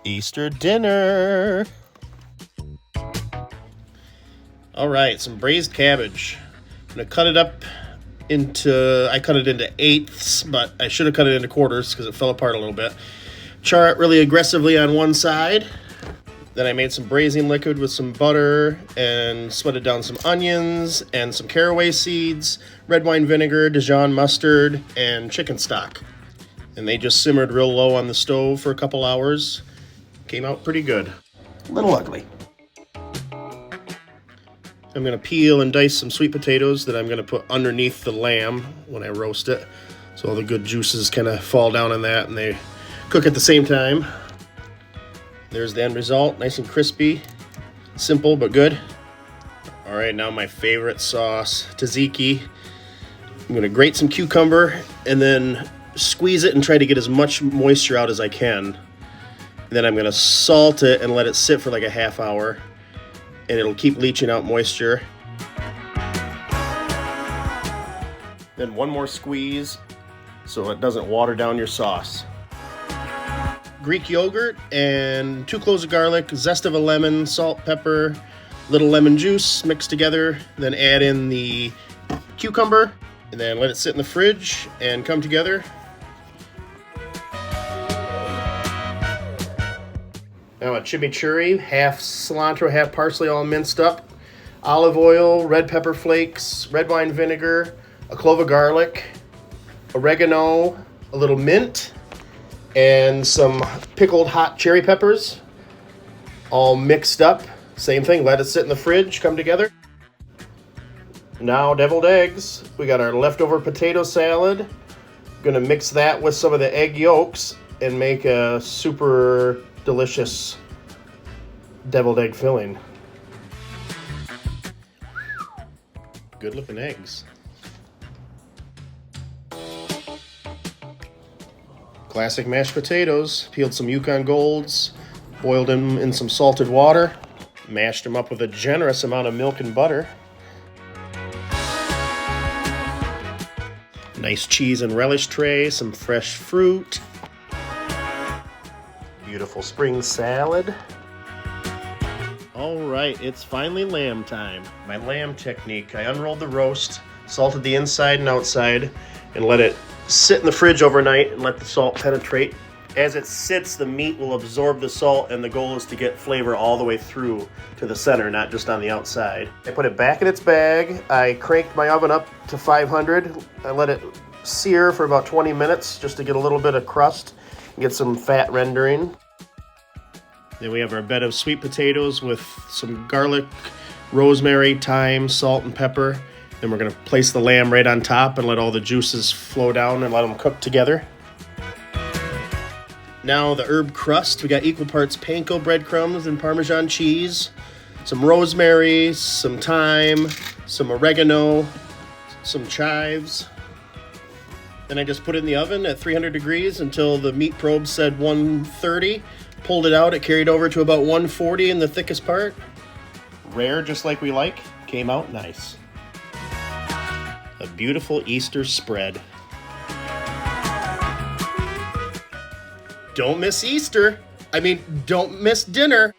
Easter dinner. All right, some braised cabbage. I'm gonna cut it up into, I cut it into eighths, but I should have cut it into quarters because it fell apart a little bit. Char it really aggressively on one side. Then I made some braising liquid with some butter and sweated down some onions and some caraway seeds, red wine vinegar, Dijon mustard, and chicken stock. And they just simmered real low on the stove for a couple hours. Came out pretty good. A little ugly. I'm gonna peel and dice some sweet potatoes that I'm gonna put underneath the lamb when I roast it. So all the good juices kind of fall down on that and they cook at the same time. There's the end result, nice and crispy. Simple but good. All right, now my favorite sauce, tzatziki. I'm gonna grate some cucumber and then squeeze it and try to get as much moisture out as I can. And then I'm gonna salt it and let it sit for like a half hour, and it'll keep leaching out moisture. Then one more squeeze so it doesn't water down your sauce. Greek yogurt and 2 cloves of garlic, zest of a lemon, salt, pepper, little lemon juice mixed together. Then add in the cucumber and then let it sit in the fridge and come together. Now a chimichurri, half cilantro, half parsley, all minced up. Olive oil, red pepper flakes, red wine vinegar, a clove of garlic, oregano, a little mint, and some pickled hot cherry peppers, all mixed up. Same thing, let it sit in the fridge, come together. Now deviled eggs. We got our leftover potato salad. Gonna mix that with some of the egg yolks and make a super delicious deviled egg filling. Good looking eggs. Classic mashed potatoes. Peeled some Yukon Golds, boiled them in some salted water, mashed them up with a generous amount of milk and butter. Nice cheese and relish tray, some fresh fruit. Beautiful spring salad. All right, it's finally lamb time. My lamb technique, I unrolled the roast, salted the inside and outside, and let it sit in the fridge overnight and let the salt penetrate. As it sits, the meat will absorb the salt, and the goal is to get flavor all the way through to the center, not just on the outside. I put it back in its bag. I cranked my oven up to 500. I let it sear for about 20 minutes just to get a little bit of crust and get some fat rendering. Then we have our bed of sweet potatoes with some garlic, rosemary, thyme, salt, and pepper. Then we're gonna place the lamb right on top and let all the juices flow down and let them cook together. Now the herb crust, we got equal parts panko breadcrumbs and Parmesan cheese, some rosemary, some thyme, some oregano, some chives. Then I just put it in the oven at 300 degrees until the meat probe said 130. Pulled it out, it carried over to about 140 in the thickest part. Rare, just like we like, came out nice. A beautiful Easter spread. Don't miss Easter. Don't miss dinner.